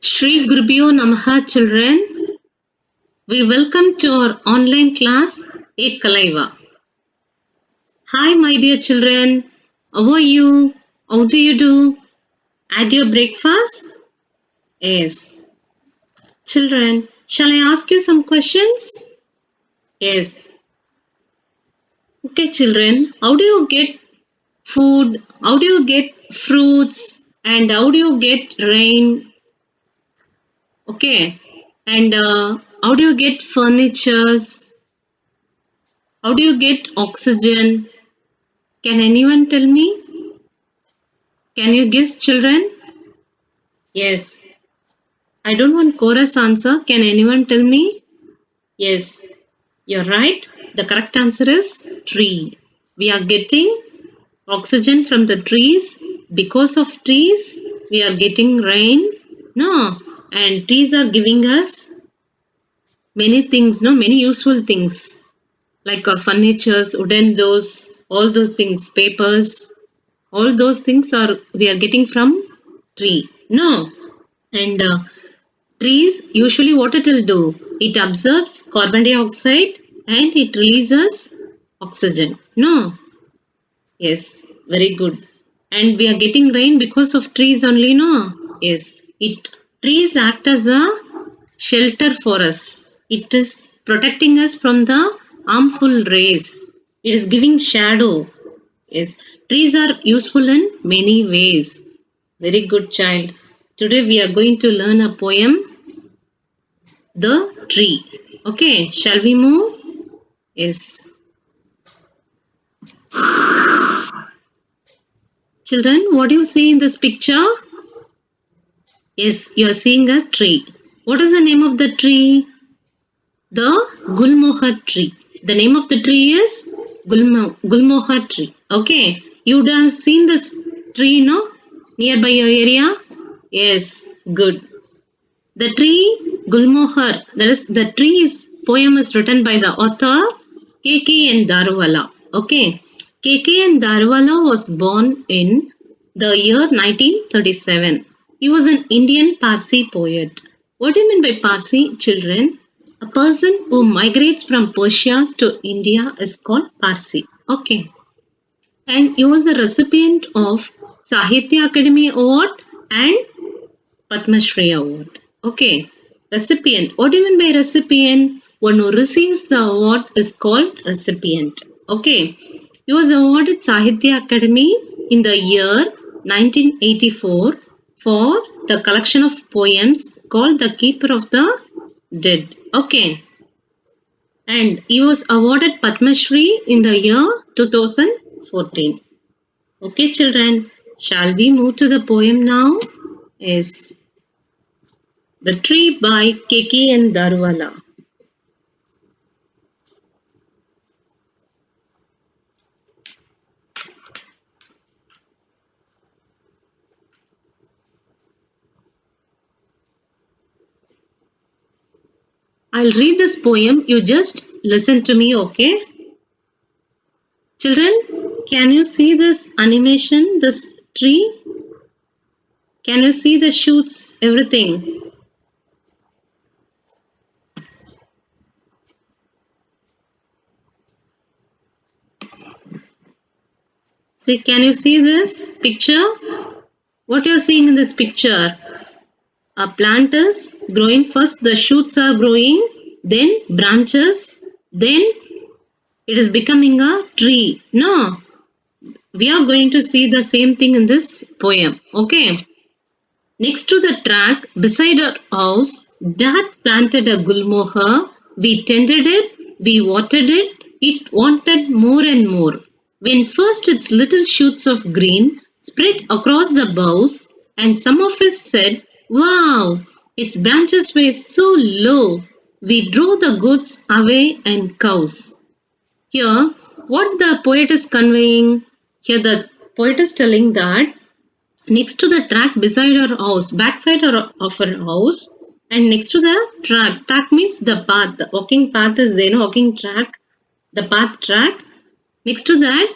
Shri Gurubhyo Namaha children. We welcome to our online class Ekalaiva. Hi my dear children. How are you? How do you do? Had your breakfast? Yes. Children, shall I ask you some questions? Yes. Okay children, how do you get food? How do you get fruits? And how do you get rain? Okay. And how do you get furnitures? How do you get oxygen? Can anyone tell me? Can you guess, children? Yes. I don't want chorus answer. Can anyone tell me? Yes. You're right. The correct answer is tree. We are getting oxygen from the trees. Because of trees, we are getting rain. No. And trees are giving us many things, no, many useful things like furnitures, wooden doors, all those things, papers, all those things are we are getting from tree. No. And trees usually what it will do, it absorbs carbon dioxide and it releases oxygen. No. Yes, very good. And we are getting rain because of trees only. No. Yes, it trees act as a shelter for us. It is protecting us from the harmful rays. It is giving shadow. Yes, trees are useful in many ways. Very good child. Today we are going to learn a poem, The Tree. Okay, shall we move? Yes. Children, what do you see in this picture? Yes, you are seeing a tree. What is the name of the tree? The Gulmohar tree. The name of the tree is Gulmohar tree. Okay, you would have seen this tree, no? Nearby your area? Yes, good. The tree Gulmohar, that is the tree's poem is written by the author K.K.N. Daruvala. Okay, K.K.N. Daruvala was born in the year 1937. He was an Indian Parsi poet. What do you mean by Parsi, children? A person who migrates from Persia to India is called Parsi. Okay, and he was the recipient of Sahitya Academy Award and Padma Shri Award. Okay. Recipient. What do you mean by recipient? One who receives the award is called recipient. Okay. He was awarded Sahitya Academy in the year 1984 for the collection of poems called The Keeper of the Dead. Okay. And he was awarded Padma Shri in the year 2014. Okay, children. Shall we move to the poem now? Yes. The Tree by K.K.N. Daruvala. I'll read this poem. You just listen to me, okay? Children, can you see this animation, this tree? Can you see the shoots, everything? See, can you see this picture? What you're seeing in this picture? A plant is growing first, the shoots are growing, then branches, then it is becoming a tree. No, we are going to see the same thing in this poem. Okay. Next to the track, beside our house, Dad planted a gulmohar. We tended it, we watered it, it wanted more and more. When first its little shoots of green spread across the boughs, and some of us said, "Wow, its branches were so low." We drove the goats away and cows. Here, what the poet is conveying, here the poet is telling that next to the track beside our house, backside of our house, and next to the track means the path, the walking path is there, no walking track, the path track. Next to that,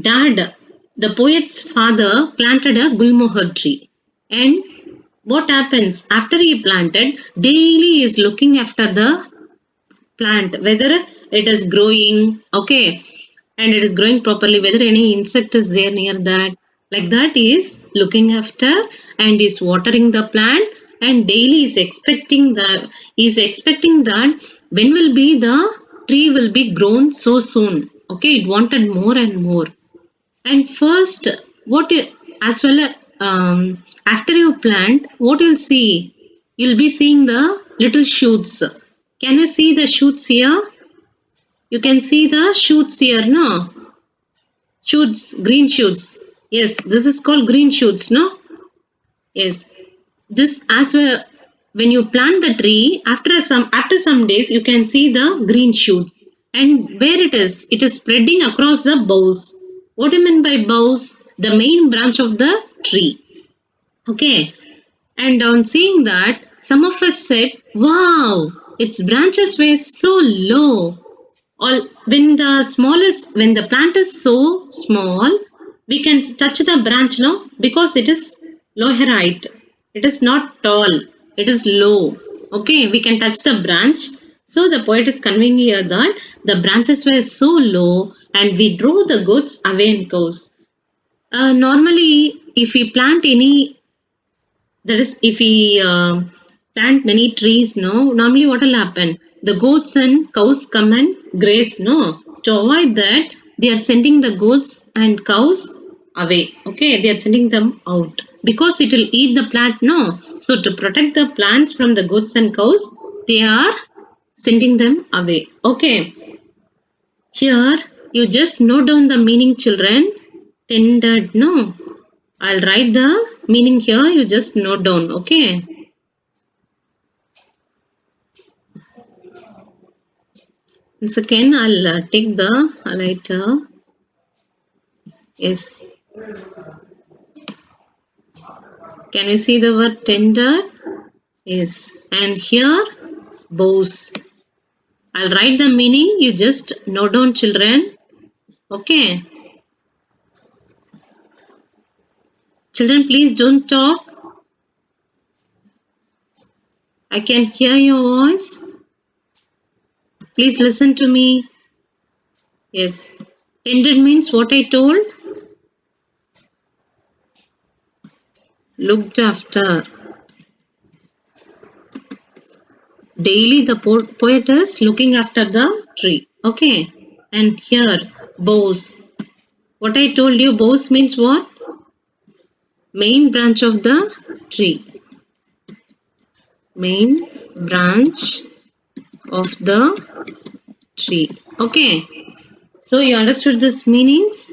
Dad, the poet's father, planted a gulmohar tree. And what happens after he planted? Daily he is looking after the plant, whether it is growing, okay, and it is growing properly, whether any insect is there near that. Like that, he is looking after and is watering the plant, and daily is expecting that when will be the tree will be grown so soon. Okay, it wanted more and more. And first, what you, as well after you plant, what you'll see, you'll be seeing the little shoots. Can you see the shoots here? You can see the shoots here, no? Shoots, green shoots. Yes, this is called green shoots, no? Yes. This as well, when you plant the tree, after some days you can see the green shoots. And where it is spreading across the boughs. What do you mean by boughs? The main branch of the tree. Okay. And on seeing that, some of us said, wow, its branches were so low. All when the plant is so small, we can touch the branch, no, because it is lower height. It is not tall. It is low. Okay, we can touch the branch. So the poet is conveying here that the branches were so low, and we drove the goats away and cows. Normally, if we plant any, that is, if we plant many trees, no, normally what will happen? The goats and cows come and graze, no. To avoid that, they are sending the goats and cows away. Okay, they are sending them out because it will eat the plant, no. So to protect the plants from the goats and cows, they are sending them away. Okay, here you just note down the meaning, children. Tended, no. I'll write the meaning here, you just note down, okay? Once again, I'll take the highlighter. Yes. Can you see the word tender? Yes. And here, bows. I'll write the meaning, you just note down, children. Okay. Children, please don't talk. I can hear your voice. Please listen to me. Yes. Tended means what I told. Looked after. Daily the poet is looking after the tree. Okay. And here, boughs. What I told you, boughs means what? Main branch of the tree. Main branch of the tree. Okay. So you understood this meanings?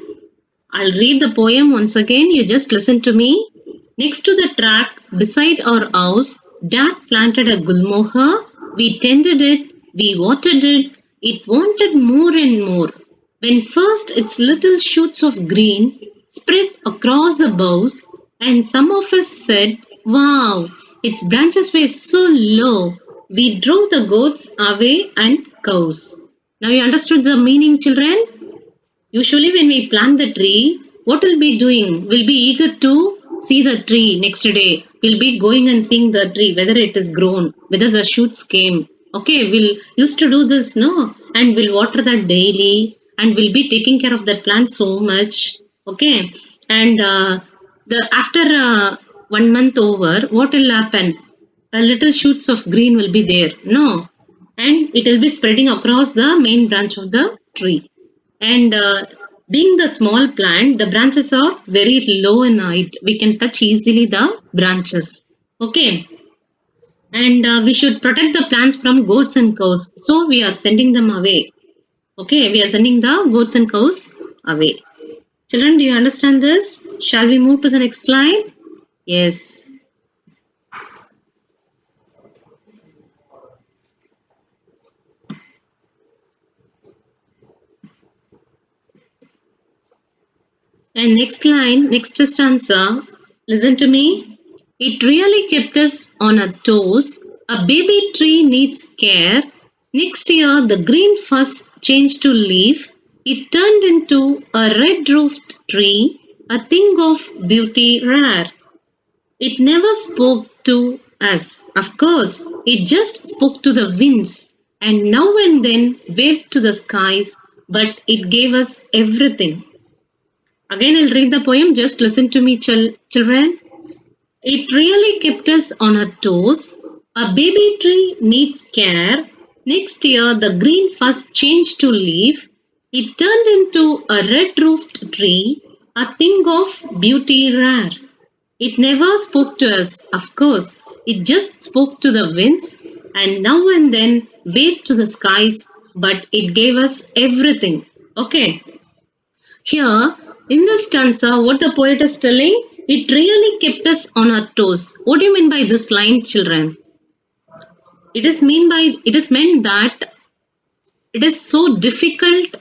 I'll read the poem once again. You just listen to me. Next to the track beside our house, Dad planted a gulmohar. We tended it, we watered it. It wanted more and more. When first its little shoots of green spread across the boughs, and some of us said, wow, its branches were so low. We drove the goats away and cows. Now you understood the meaning, children? Usually, when we plant the tree, what we'll be doing? We'll be eager to see the tree next day. We'll be going and seeing the tree, whether it is grown, whether the shoots came. Okay, we'll used to do this, no? And we'll water that daily, and we'll be taking care of that plant so much. Okay, and the after 1 month over, what will happen? A little shoots of green will be there, no? And it will be spreading across the main branch of the tree. And being the small plant, the branches are very low in height. We can touch easily the branches. Okay. And we should protect the plants from goats and cows. So we are sending them away. Okay. We are sending the goats and cows away. Children, do you understand this? Shall we move to the next slide? Yes. And next line, next stanza, listen to me. It really kept us on our toes. A baby tree needs care. Next year, the green fuss changed to leaf. It turned into a red roofed tree, a thing of beauty rare. It never spoke to us, of course. It just spoke to the winds and now and then waved to the skies, but it gave us everything. Again, I'll read the poem. Just listen to me, children. It really kept us on our toes. A baby tree needs care. Next year, the green first changed to leaf. It turned into a red roofed tree, a thing of beauty rare. It never spoke to us, of course. It just spoke to the winds and now and then waved to the skies, but it gave us everything. Okay. Here, in this stanza, what the poet is telling, it really kept us on our toes. What do you mean by this line, children? It is meant that it is so difficult,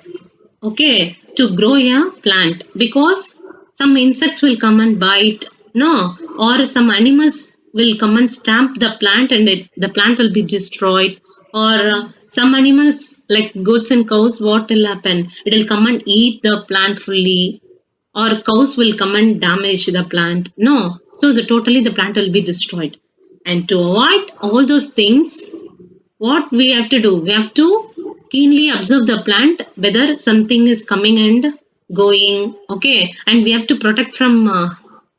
okay, to grow a plant because some insects will come and bite, no, or some animals will come and stamp the plant and the plant will be destroyed, or some animals like goats and cows, what will happen? It will come and eat the plant fully, or cows will come and damage the plant. No, so the plant will be destroyed. And to avoid all those things, what we have to do? We have to keenly observe the plant whether something is coming and going. Okay, and we have to protect from.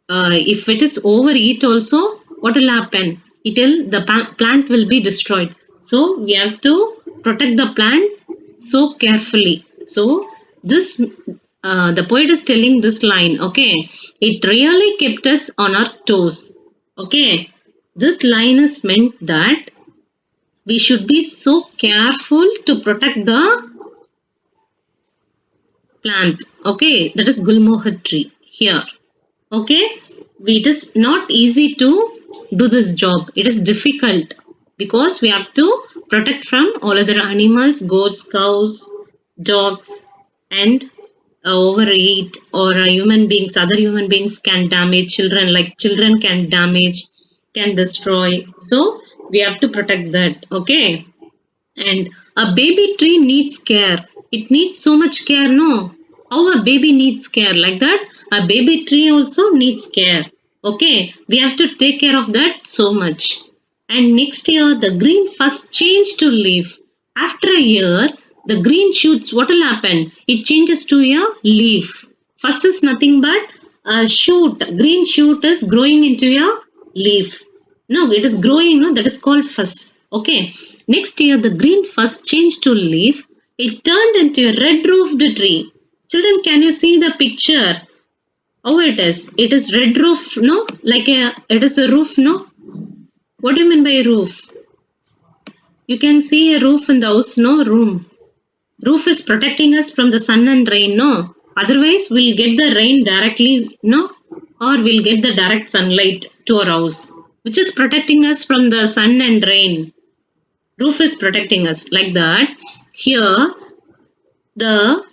If it is overeat, also what will happen? It will plant will be destroyed. So we have to protect the plant so carefully. So this the poet is telling this line. Okay, it really kept us on our toes. Okay, this line is meant that we should be so careful to protect the plant. Okay, that is Gulmohar tree here. Okay, it is not easy to do this job. It is difficult because we have to protect from all other animals, goats, cows, dogs, and overeat, or human beings, other human beings can damage children, like children can damage, can destroy. So we have to protect that. Okay. And a baby tree needs care. It needs so much care, no? How a baby needs care, like that, a baby tree also needs care. Okay, we have to take care of that so much. And next year, the green first change to leaf. After a year, the green shoots, what will happen? It changes to a leaf. First is nothing but a shoot. Green shoot is growing into a leaf. No, it is growing, no, that is called fuss. Okay. Next year, the green fuss changed to leaf. It turned into a red roofed tree. Children, can you see the picture? How it is? It is red roof, no? Like it is a roof, no? What do you mean by roof? You can see a roof in the house, no? Room. Roof is protecting us from the sun and rain, no? Otherwise, we'll get the rain directly, no? Or we'll get the direct sunlight to our house, which is protecting us from the sun and rain. Roof is protecting us like that. Here, the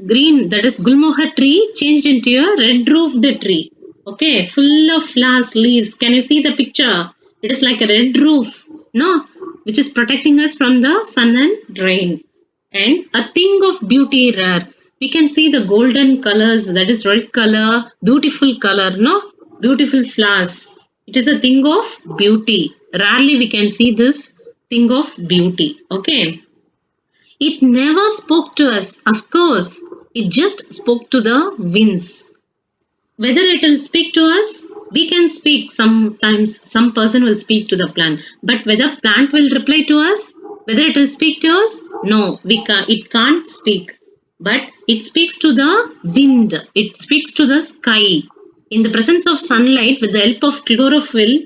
green, that is Gulmohar tree, changed into a red roofed tree. Okay, full of flowers, leaves. Can you see the picture? It is like a red roof, no? Which is protecting us from the sun and rain. And a thing of beauty rare. We can see the golden colors, that is red color, beautiful color, no? Beautiful flowers. It is a thing of beauty. Rarely we can see this thing of beauty. Okay. It never spoke to us, of course. It just spoke to the winds. Whether it will speak to us, we can speak. Sometimes some person will speak to the plant. But whether plant will reply to us, whether it will speak to us, no, it can't speak. But it speaks to the wind. It speaks to the sky. In the presence of sunlight, with the help of chlorophyll,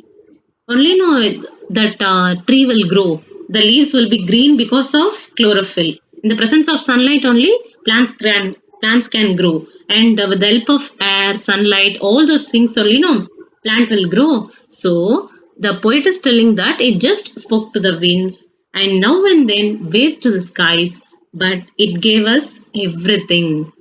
only no that tree will grow. The leaves will be green because of chlorophyll. In the presence of sunlight only, plants can grow. And with the help of air, sunlight, all those things only, no, plant will grow. So the poet is telling that it just spoke to the winds and now and then waved to the skies, but it gave us everything.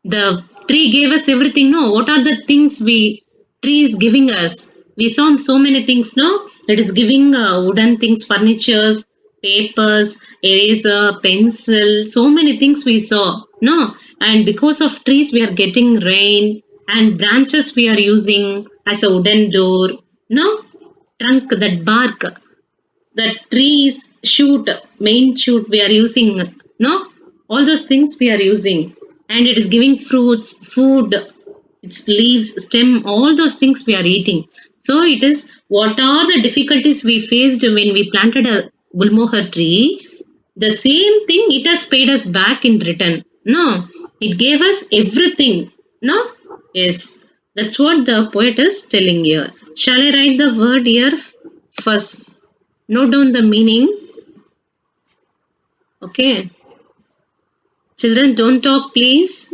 The tree gave us everything, no? What are the things tree is giving us? We saw so many things, no? It is giving wooden things, furnitures, papers, eraser, pencil, so many things we saw, no? And because of trees we are getting rain, and branches we are using, as a wooden door, no? Trunk, that bark, the trees, shoot, main shoot we are using, no? All those things we are using. And it is giving fruits, food, its leaves, stem, all those things we are eating. So it is, what are the difficulties we faced when we planted a Gulmohar tree? The same thing it has paid us back in return. No, it gave us everything. No? Yes. That's what the poet is telling here. Shall I write the word here first? Note down the meaning. Okay. Children, don't talk, please.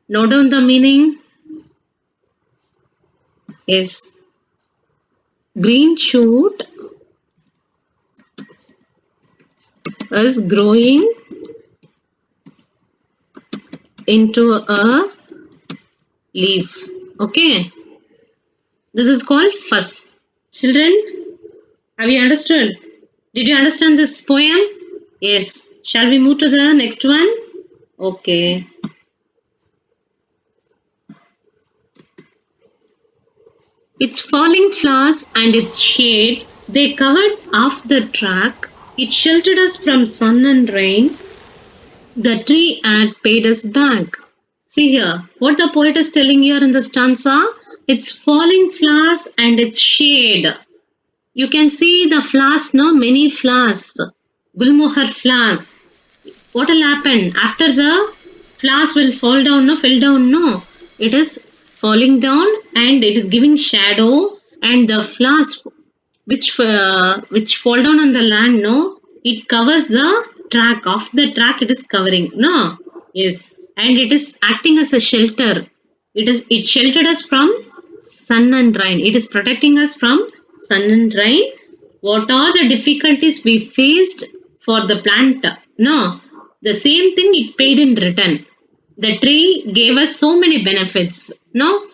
Note down the meaning. Yes. Green shoot is growing into a leaf. Okay. This is called fuss. Children, have you understood? Did you understand this poem? Yes. Shall we move to the next one? Okay. Its falling flowers and its shade, they covered half the track. It sheltered us from sun and rain. The tree had paid us back. See here, what the poet is telling here in the stanza, its falling flowers and its shade. You can see the flowers, no? Many flowers. Gulmohar flowers. What will happen? After the flowers will fall down, no? Fell down, no? It is falling down and it is giving shadow, and the flowers which fall down on the land, no? It covers the track. Of the track it is covering, no? Yes. And it is acting as a shelter. It sheltered us from sun and rain. It is protecting us from sun and rain. What are the difficulties we faced for the plant? No, the same thing it paid in return. The tree gave us so many benefits. No,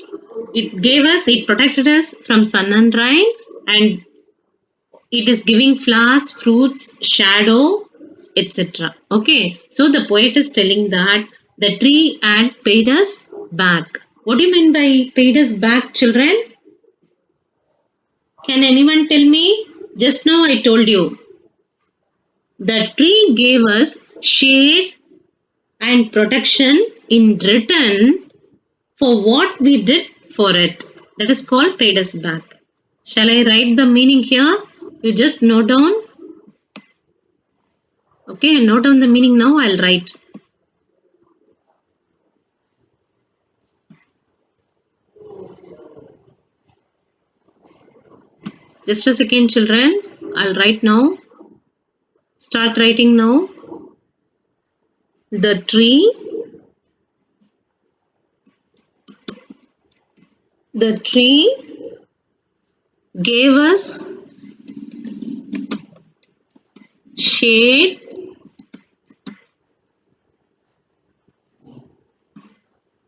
it protected us from sun and rain, and it is giving flowers, fruits, shadow, etc. Okay, so the poet is telling that the tree had paid us back. What do you mean by paid us back, children? Can anyone tell me? Just now I told you. The tree gave us shade and protection in return for what we did for it. That is called paid us back. Shall I write the meaning here? You just note down. Okay, note down the meaning now. I'll write. Just a second, children. I'll write now. Start writing now. The tree gave us shade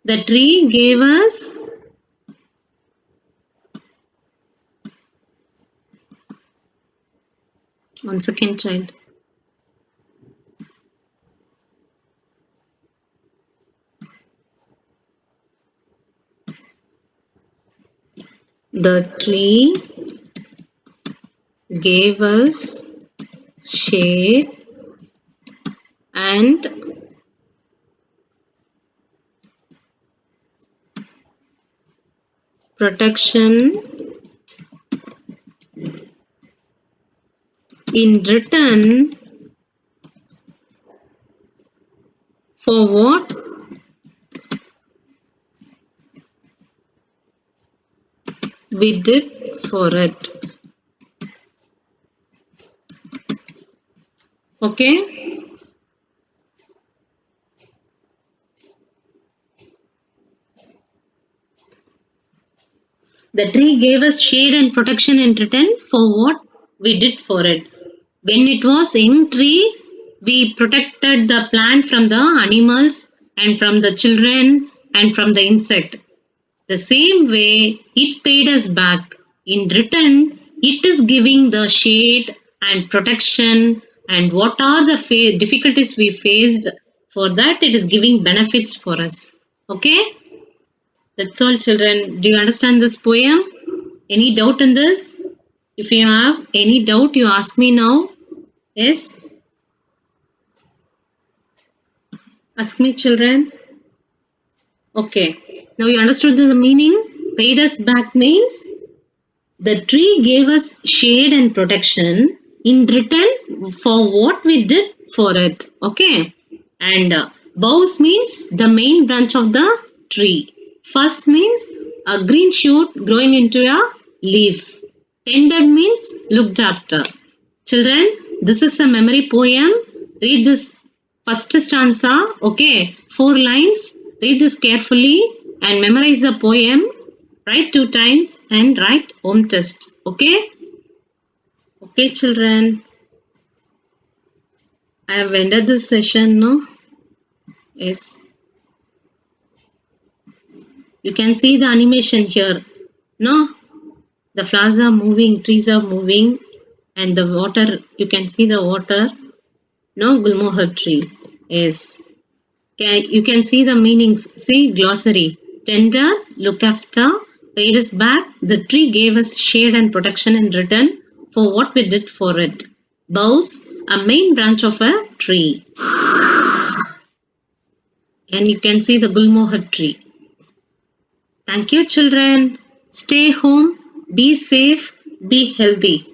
the tree gave us one second, child. The tree gave us shade and protection in return for what we did for it. Okay? The tree gave us shade and protection in return for what we did for it. When it was young tree, we protected the plant from the animals and from the children and from the insect. The same way it paid us back. In return, it is giving the shade and protection, and what are the difficulties we faced, for that it is giving benefits for us. Okay? That's all, children. Do you understand this poem? Any doubt in this? If you have any doubt, you ask me now. Yes? Ask me, children. Okay. Now you understood the meaning? Paid us back means the tree gave us shade and protection in return for what we did for it. Okay. And boughs means the main branch of the tree. First means a green shoot growing into a leaf. Tended means looked after. Children, this is a memory poem. Read this first stanza. Okay, 4 lines. Read this carefully and memorize the poem. Write 2 times and write home test. Okay? Okay, children. I have ended this session, no? Yes. You can see the animation here. No? The flowers are moving, trees are moving, and the water, you can see the water. No, Gulmohar tree. Yes. You can see the meanings. See, glossary. Tender, look after, paid us back. The tree gave us shade and protection in return for what we did for it. Boughs, a main branch of a tree. And you can see the Gulmohar tree. Thank you, children. Stay home, be safe, be healthy.